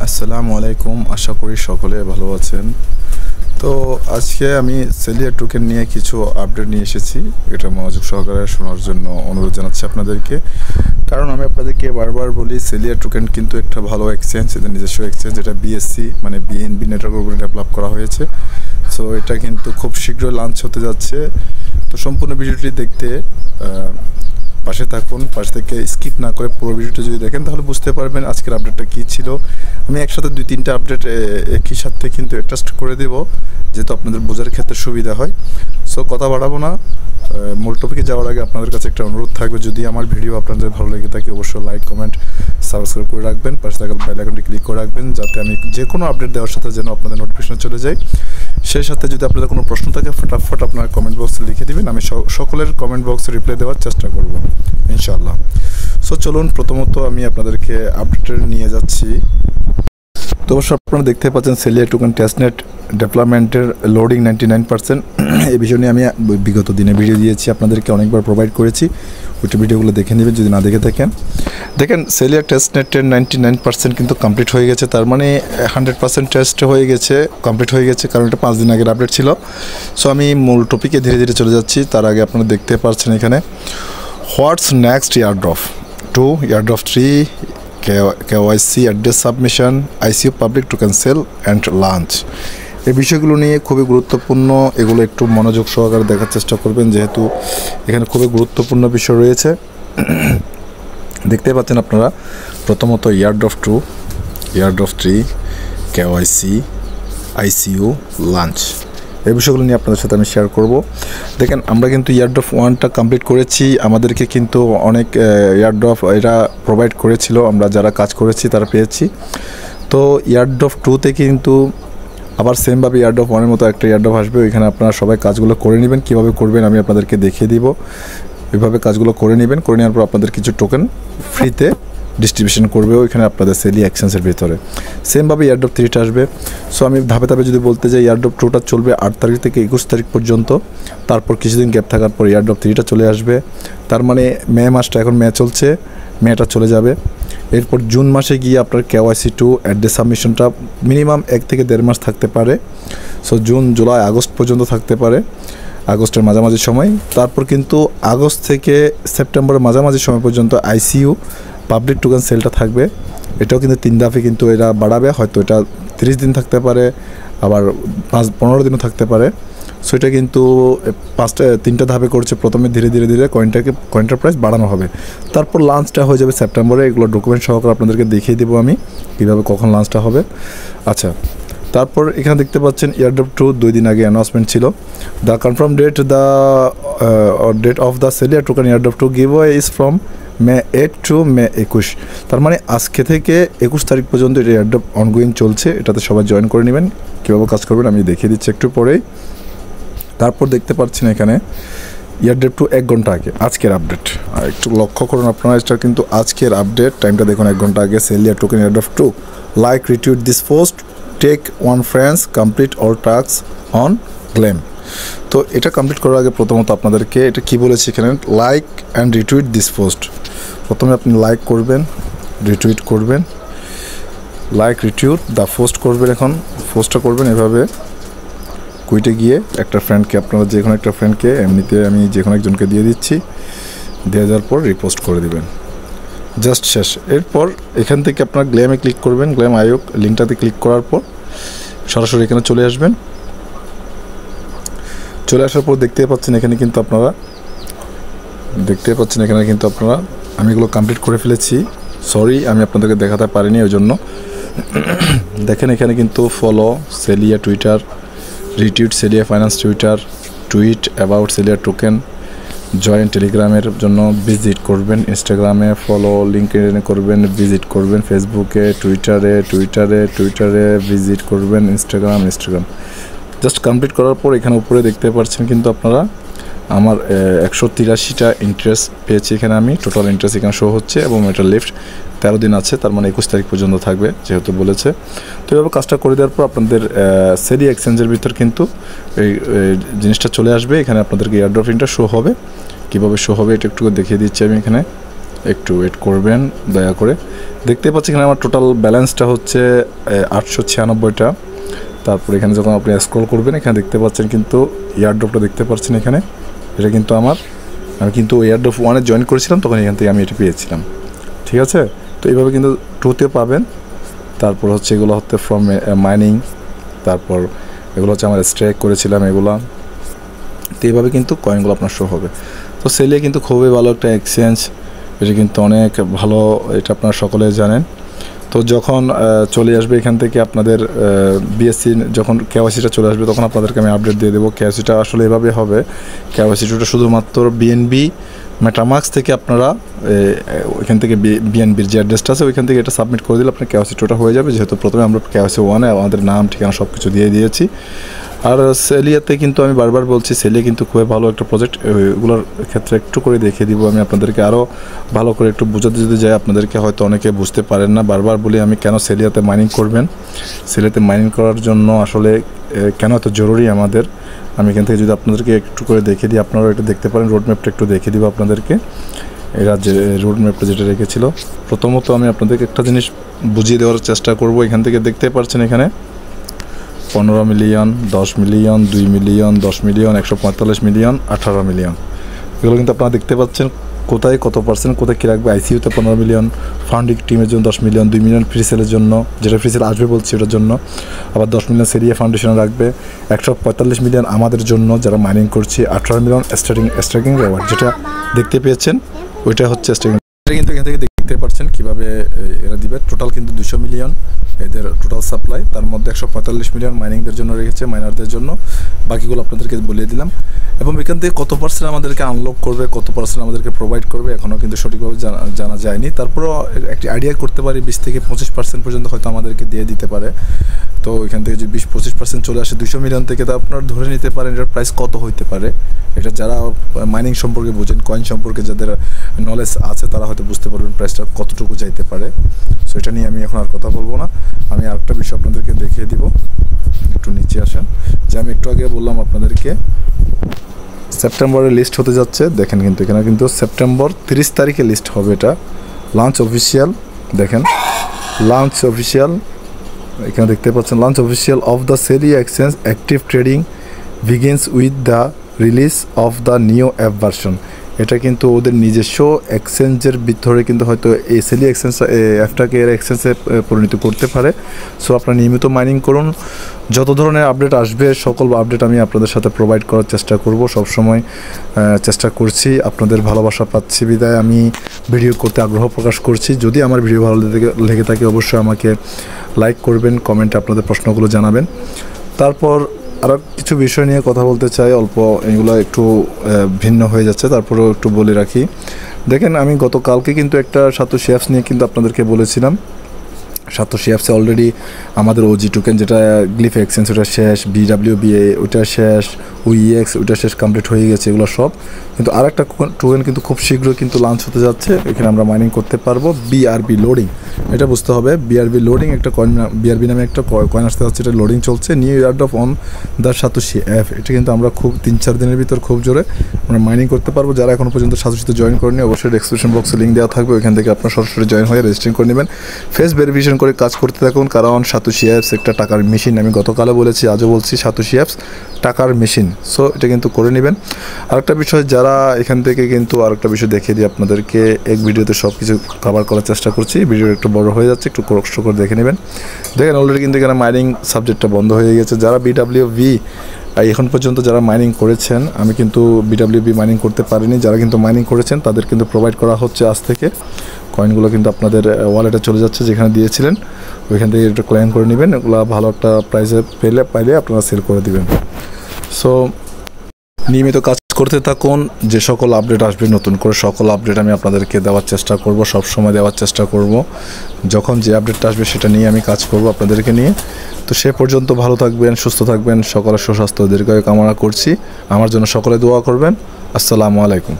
আসসালামু আলাইকুম, আশা করি সকলে ভালো আছেন। তো আজকে আমি সেলিয়া টোকেন নিয়ে কিছু আপডেট নিয়ে এসেছি। এটা মনোযোগ সহকারে শোনার জন্য অনুরোধ জানাচ্ছি আপনাদেরকে। কারণ আমি আপনাদেরকে বারবার বলি, সেলিয়া টোকেন কিন্তু একটা ভালো এক্সচেঞ্জ, এদের নিজস্ব এক্সচেঞ্জ। এটা বিএসসি মানে বিএনবি নেটওয়ার্কের উপরে ডেভেলপ করা হয়েছে। সো এটা কিন্তু খুব শীঘ্রই লঞ্চ হতে যাচ্ছে। তো সম্পূর্ণ ভিডিওটি দেখতে পাশে থাকুন, পাশে থেকে স্কিপ না করে পুরো ভিডিওটা যদি দেখেন তাহলে বুঝতে পারবেন আজকের আপডেটটা কী ছিল। আমি একসাথে 2-3টা আপডেট একই সাথে কিন্তু অ্যাটাচ করে দেব, যেহেতু আপনাদের বোঝার ক্ষেত্রে সুবিধা হয়। সো কথা বাড়াবো না, মূল টপিকে যাওয়ার আগে আপনাদের কাছে একটা অনুরোধ থাকবে, যদি আমার ভিডিও আপনাদের ভালো লেগে থাকে অবশ্যই লাইক, কমেন্ট, সাবস্ক্রাইব করে রাখবেন। পাশে থাকা বেল আইকনটি ক্লিক করে রাখবেন, যাতে আমি যে কোনো আপডেট দেওয়ার সাথে যেন আপনাদের নোটিফিকেশন চলে যায়। সেই সাথে যদি আপনাদের কোনো প্রশ্ন থাকে ফটাফট আপনার কমেন্ট বক্সে লিখে দিবেন, আমি সকলের কমেন্ট বক্সে রিপ্লাই দেওয়ার চেষ্টা করব ইনশাআল্লাহ। সো চলুন, প্রথমত আমি আপনাদেরকে আপডেট নিয়ে যাচ্ছি। তো অবশ্য আপনারা দেখতে পাচ্ছেন সেলিয়া টোকেন টেস্টনেট ডেভেলপমেন্টের লোডিং 99%। এই বিষয় নিয়ে আমি বিগত দিনে ভিডিও দিয়েছি, আপনাদেরকে অনেকবার প্রোভাইড করেছি। ওইটা ভিডিওগুলো দেখে নেবেন যদি না দেখে থাকেন। দেখেন সেলিয়া টেস্টনেটের 99% কিন্তু কমপ্লিট হয়ে গেছে, তার মানে 100% টেস্ট হয়ে গেছে, কমপ্লিট হয়ে গেছে, কারণ এটা 5 দিন আগের আপডেট ছিল। সো আমি মূল টপিকে ধীরে ধীরে চলে যাচ্ছি। তার আগে আপনারা দেখতে পাচ্ছেন এখানে what's next airdrop 2, airdrop 3, KYC address submission, ICO public token sale and launch. এই বিষয়গুলো নিয়ে খুবই গুরুত্বপূর্ণ, এগুলো একটু মনোযোগ সহকারে দেখার চেষ্টা করবেন, যেহেতু এখানে খুবই গুরুত্বপূর্ণ বিষয় রয়েছে। দেখতে পাচ্ছেন আপনারা, প্রথমত airdrop 2, airdrop 3, KYC, ICO, launch, এই বিষয়গুলো নিয়ে আপনাদের সাথে আমি শেয়ার করব। দেখেন আমরা কিন্তু ইয়ারড্রপ 1টা কমপ্লিট করেছি, আমাদেরকে কিন্তু অনেক ইয়ারড্রপ এরা প্রোভাইড করেছিল, আমরা যারা কাজ করেছি তারা পেয়েছি। তো ইয়ারড্রপ 2তে কিন্তু আবার সেমভাবে ইয়ারড্রপ 1-এর মতো একটা ইয়ারড্রপ আসবে, ওইখানে আপনারা সবাই কাজগুলো করে নেবেন। কীভাবে করবেন আমি আপনাদেরকে দেখিয়ে দিব। এইভাবে কাজগুলো করে নেবেন, করে নেওয়ার পর আপনাদের কিছু টোকেন ফ্রিতে ডিস্ট্রিবিউশন করবে ওইখানে আপনাদের সেলি এক্সচেঞ্জের ভিতরে। সেমভাবে ইয়ারড্রপ 3টা আসবে। সো আমি ধাপে ধাপে যদি বলতে যাই, ইয়ারড্রপ 2টা চলবে 8 তারিখ থেকে 21 তারিখ পর্যন্ত। তারপর কিছুদিন গ্যাপ থাকার পর ইয়ারড্রপ 3টা চলে আসবে। তার মানে মে মাসটা, এখন মে চলছে, মেটা চলে যাবে। এরপর জুন মাসে গিয়ে আপনার KYC 2 অ্যাড্রেস সাবমিশনটা মিনিমাম 1 থেকে 1.5 মাস থাকতে পারে। সো জুন, জুলাই, আগস্ট পর্যন্ত থাকতে পারে, আগস্টের মাঝামাঝি সময়। তারপর কিন্তু আগস্ট থেকে সেপ্টেম্বরের মাঝামাঝি সময় পর্যন্ত ICO পাবলিক টোকেন সেলটা থাকবে। এটাও কিন্তু 3 ধাপে কিন্তু এরা বাড়াবে, হয়তো এটা 30 দিন থাকতে পারে, আবার 15 দিনও থাকতে পারে। সো এটা কিন্তু 3টা ধাপে করছে। প্রথমে ধীরে ধীরে ধীরে কয়েনটার প্রাইস বাড়ানো হবে। তারপর লাঞ্চটা হয়ে যাবে সেপ্টেম্বরে। এগুলো ডকুমেন্ট সহকারে আপনাদেরকে দেখিয়ে দেবো আমি কীভাবে কখন লাঞ্চটা হবে। আচ্ছা, তারপর এখানে দেখতে পাচ্ছেন ইয়ারড্রপ 2 2 দিন আগে অ্যানাউন্সমেন্ট ছিল। The confirm date of the Celia token airdrop 2 giveaway is from May 8 to May 21। তার মানে আজকে থেকে 21 তারিখ পর্যন্ত এটা ইয়ারড্রপ অনগোয়িং চলছে। এটাতে সবাই জয়েন করে নেবেন। কীভাবে কাজ করবেন আমি দেখিয়ে দিচ্ছি একটু পরেই। তারপর দেখতে পাচ্ছেন এখানে ইয়ারড্রপ 2 1 ঘন্টা আগে আজকের আপডেট। আর একটু লক্ষ্য করুন আপনারা, এটা কিন্তু আজকের আপডেট, টাইমটা দেখুন 1 ঘন্টা আগে। সেলিয়া token airdrop 2, like, retweet this post, take 1 friends, complete all task and claim. তো এটা কমপ্লিট করার আগে প্রথমত আপনাদেরকে এটা কি বলেছি এখানে, like and retweet this post. প্রথমে আপনি লাইক করবেন, রিটুইট করবেন, লাইক, রিটুইট, দ্য পোস্ট করবেন। এখন পোস্টটা করবেন এভাবে, কুইটে গিয়ে একটা ফ্রেন্ডকে, আপনারা যে কোনো একটা ফ্রেন্ডকে, এমনিতে আমি যে কোনো একজনকে দিয়ে দিচ্ছি, দিয়ে যাওয়ার পর রিপোস্ট করে দিবেন, জাস্ট শেষ। এরপর এখান থেকে আপনার গ্লেমে ক্লিক করবেন, গ্লেম আয়োগ লিঙ্কটাতে ক্লিক করার পর সরাসরি এখানে চলে আসবেন। চলে আসার পর দেখতে পাচ্ছেন এখানে কিন্তু আপনারা আমি এগুলো কমপ্লিট করে ফেলেছি। সরি, আমি আপনাদেরকে দেখাতে পারিনি, ওই জন্য। দেখেন এখানে কিন্তু follow সেলিয়া Twitter, retweet সেলিয়া finance Twitter, tweet about সেলিয়া token, join টেলিগ্রামের জন্য ভিজিট করবেন, ইনস্টাগ্রামে ফলো, লিঙ্কডইনে করবেন, ভিজিট করবেন, ফেসবুকে, টুইটারে ভিজিট করবেন, ইনস্টাগ্রাম। জাস্ট কমপ্লিট করার পর এখানে উপরে দেখতে পাচ্ছেন কিন্তু আপনারা আমার 183টা ইন্টারেস্ট পেয়েছি। এখানে আমি টোটাল ইন্টারেস্ট এখানে শো হচ্ছে, এবং এটা লিফট 13 দিন আছে, তার মানে 21 তারিখ পর্যন্ত থাকবে যেহেতু বলেছে। তো এভাবে কাজটা করে দেওয়ার পর আপনাদের সেলি এক্সচেঞ্জের ভিতর কিন্তু এই জিনিসটা চলে আসবে। এখানে আপনাদেরকে এয়ারড্রপ ইনটা শো হবে। কীভাবে শো হবে এটা একটু দেখিয়ে দিচ্ছি আমি এখানে। একটু ওয়েট করবেন দয়া করে। দেখতে পাচ্ছি এখানে আমার টোটাল ব্যালেন্সটা হচ্ছে 896টা। তারপর এখানে যখন আপনি স্ক্রল করবেন এখানে দেখতে পাচ্ছেন কিন্তু এয়ারড্রপটা দেখতে পাচ্ছেন এখানে, এটা কিন্তু আমি কিন্তু এয়ারড্রপ 1-এ জয়েন করেছিলাম, তখন এখান থেকে আমি এটা পেয়েছিলাম। ঠিক আছে, তো এইভাবে কিন্তু 2-তে পাবেন। তারপর হচ্ছে এগুলো হচ্ছে ফ্রম মাইনিং, তারপর এগুলো হচ্ছে আমার স্ট্রেক করেছিলাম এগুলো। তো এইভাবে কিন্তু কয়েনগুলো আপনার শো হবে। তো সেলিয়া কিন্তু খুবই ভালো একটা এক্সচেঞ্জ, এটা কিন্তু অনেক ভালো, এটা আপনারা সকলে জানেন। তো যখন চলে আসবে এখান থেকে আপনাদের বিএসসি, যখন কেওয়াইসিটা চলে আসবে তখন আপনাদেরকে আমি আপডেট দিয়ে দেবো। কেওয়াইসিটা আসলে এভাবে হবে, কেওয়াইসিটা শুধুমাত্র বিএনবি মেটামাক্স থেকে আপনারা ওইখান থেকে বিএনবির যে অ্যাড্রেসটা আছে ওইখান থেকে এটা সাবমিট করে দিলে আপনার কেওয়াইসিটা হয়ে যাবে। যেহেতু প্রথমে আমরা কেওয়াইসি 1-এ আমাদের নাম ঠিকানা সব কিছু দিয়ে দিয়েছি। আর সেলিয়াতে কিন্তু আমি বারবার বলছি, সেলিয়া কিন্তু খুবই ভালো একটা প্রজেক্ট, এগুলোর ক্ষেত্রে একটু করে দেখিয়ে দিব আমি আপনাদেরকে, আরও ভালো করে একটু বোঝাতে যদি যাই আপনাদেরকে হয়তো অনেকে বুঝতে পারেন না। বারবার বলি আমি কেন সেলিয়াতে মাইনিং করবেন, সেলিয়াতে মাইনিং করার জন্য আসলে কেন এত জরুরি আমাদের, আমি এখান থেকে যদি আপনাদেরকে একটু করে দেখিয়ে দিই, আপনারাও এটা দেখতে পারেন। রোডম্যাপটা একটু দেখিয়ে দিব আপনাদেরকে, এরা যে রোডম্যাপটা যেটা রেখেছিল। প্রথমত আমি আপনাদেরকে একটা জিনিস বুঝিয়ে দেওয়ার চেষ্টা করব। এখান থেকে দেখতে পাচ্ছেন এখানে 15 million, 10 million, 2 million, 10 million, 145 million, 18 million, এগুলো কিন্তু আপনারা দেখতে পাচ্ছেন কোথায় কত পার্সেন্ট কোথায় কী রাখবে। আইসিইউতে 15 মিলিয়ন, ফান্ডিং টিমের জন্য 10 মিলিয়ন, 2 মিলিয়ন ফ্রি সেলের জন্য, যেটা ফ্রি সেল আসবে বলছি ওটার জন্য, আবার 10 মিলিয়ন সেরিয়া ফাউন্ডেশনে রাখবে, 145 মিলিয়ন আমাদের জন্য যারা মাইনিং করছি, 18 মিলিয়ন স্ট্রাইকিং রেওয়ার্ড যেটা দেখতে পেয়েছেন ওইটা হচ্ছে স্ট্রাইকিং। কিন্তু এখান থেকে দেখতে পাচ্ছেন কীভাবে এরা দিবে। টোটাল কিন্তু 200 মিলিয়ন এদের টোটাল সাপ্লাই, তার মধ্যে 145 মিলিয়ন মাইনিংদের জন্য রেখেছে, মাইনারদের জন্য, বাকিগুলো আপনাদেরকে বলে দিলাম। এবং এখান থেকে কত পার্সেন্ট আমাদেরকে আনলক করবে, কত পার্সেন্ট আমাদেরকে প্রোভাইড করবে এখনও কিন্তু সঠিকভাবে জানা যায়নি। তারপরেও একটি আইডিয়া করতে পারি 20 থেকে 25% পর্যন্ত হয়তো আমাদেরকে দিয়ে দিতে পারে। তো এখান থেকে যদি 20-25% চলে আসে 200 মিলিয়ন থেকে, তো আপনারা ধরে নিতে পারেন এটার প্রাইস কত হইতে পারে। এটা যারা মাইনিং সম্পর্কে বোঝেন, কয়েন সম্পর্কে যাদের নলেজ আছে তারা হয়তো বুঝতে পারবেন প্রাইসটা কতটুকু যাইতে পারে। সো এটা নিয়ে আমি এখন আর কথা বলবো না, আমি আরেকটা বিষয় আপনাদেরকে দেখিয়ে দিব। একটু নিচে আসেন, যে আমি একটু আগে বললাম আপনাদেরকে সেপ্টেম্বরে লিস্ট হতে যাচ্ছে। দেখেন কিন্তু এখানে কিন্তু সেপ্টেম্বর 30 তারিখে লিস্ট হবে, এটা লঞ্চ অফিসিয়াল। দেখেন লঞ্চ অফিসিয়াল, এখানে দেখতে পাচ্ছেন launch official of the সেলিয়া exchange active trading begins with the release of the new app version. এটা কিন্তু ওদের নিজস্ব এক্সচেঞ্জের ভিতরে কিন্তু হয়তো এই সেলিয়া এক্সচেঞ্জ অ্যাপটাকে এর এক্সচেঞ্জে পরিণত করতে পারে। সো আপনারা নিয়মিত মাইনিং করুন, যত ধরনের আপডেট আসবে সকল আপডেট আমি আপনাদের সাথে প্রোভাইড করার চেষ্টা করব, সবসময় চেষ্টা করছি। আপনাদের ভালোবাসা পাচ্ছি বিদায় আমি ভিডিও করতে আগ্রহ প্রকাশ করছি। যদি আমার ভিডিও ভালো লেগে থাকে অবশ্যই আমাকে লাইক করবেন, কমেন্টে আপনাদের প্রশ্নগুলো জানাবেন। তারপর আরও কিছু বিষয় নিয়ে কথা বলতে চাই, অল্প এগুলো একটু ভিন্ন হয়ে যাচ্ছে, তারপরেও একটু বলে রাখি। দেখেন আমি গতকালকে কিন্তু একটা সাতোশি অ্যাপস নিয়ে কিন্তু আপনাদেরকে বলেছিলাম। সাতোশি অ্যাপসে অলরেডি আমাদের ওজি টোকেন যেটা গ্লিফ এক্সচেঞ্জ ওটা শেষ, বিডাব্লিউবিএ ওটা শেষ, উইএক্স ওটা শেষ, কমপ্লিট হয়ে গেছে এগুলো সব। কিন্তু আর একটা টোকেন কিন্তু খুব শীঘ্রই কিন্তু লঞ্চ হতে যাচ্ছে, এখানে আমরা মাইনিং করতে পারবো। বিআরবি লোডিং, এটা বুঝতে হবে, বিআরবি লোডিং একটা কয়েন, বিআরবি নামে একটা কয়েন আসতে যাচ্ছে, এটা লোডিং চলছে, new airdrop on the satoshi app. এটা কিন্তু আমরা খুব 3-4 দিনের ভিতর খুব জোরে আমরা মাইনিং করতে পারবো। যারা এখনও পর্যন্ত সাতোশিতে জয়েন করেনি অবশ্যই ডেসক্রিপশন বক্সে লিঙ্ক দেওয়া থাকবে, ওইখান থেকে আপনার সরাসরি জয়েন হয়ে রেজিস্ট্রেশন করে নেবেন। ফেস ভেরিফিকেশন করে কাজ করতে থাকুন, কারণ সাতোশি অ্যাপস একটা টাকার মেশিন। আমি গতকালও বলেছি, আজও বলছি, সাতোশি অ্যাপস টাকার মেশিন। সো এটা কিন্তু করে নেবেন। আরেকটা বিষয়, যারা এখান থেকে কিন্তু আরেকটা বিষয় দেখিয়ে দিই আপনাদেরকে, এক ভিডিওতে সব কিছু কভার করার চেষ্টা করছি, ভিডিও একটু বড় হয়ে যাচ্ছে, একটু কষ্ট করে দেখে নেবেন। দেখেন অলরেডি কিন্তু এখানে মাইনিং সাবজেক্টটা বন্ধ হয়ে গেছে। যারা বিডাব্লিউভি এখন পর্যন্ত যারা মাইনিং করেছেন, আমি কিন্তু বিডাব্লিউবি মাইনিং করতে পারিনি, যারা কিন্তু মাইনিং করেছেন তাদের কিন্তু প্রোভাইড করা হচ্ছে আজ থেকে। কয়েনগুলো কিন্তু আপনাদের ওয়ালেটে চলে যাচ্ছে, যেখানে দিয়েছিলেন ওইখান থেকে এটা ক্লেম করে নেবেন। এগুলো ভালো একটা প্রাইসে পাইলে আপনারা সেল করে দিবেন। সো নিয়মিত কাজ করতে থাকুন, যে সকল আপডেট আসবে নতুন করে সকল আপডেট আমি আপনাদেরকে দেওয়ার চেষ্টা করব, সব সময় দেওয়ার চেষ্টা করব। যখন যে আপডেটটা আসবে সেটা নিয়ে আমি কাজ করব আপনাদেরকে নিয়ে। তো সে পর্যন্ত ভালো থাকবেন, সুস্থ থাকবেন, সকলের সুস্বাস্থ্য দীর্ঘায়ু কামনা করছি। আমার জন্য সকলে দোয়া করবেন। আসসালামু আলাইকুম।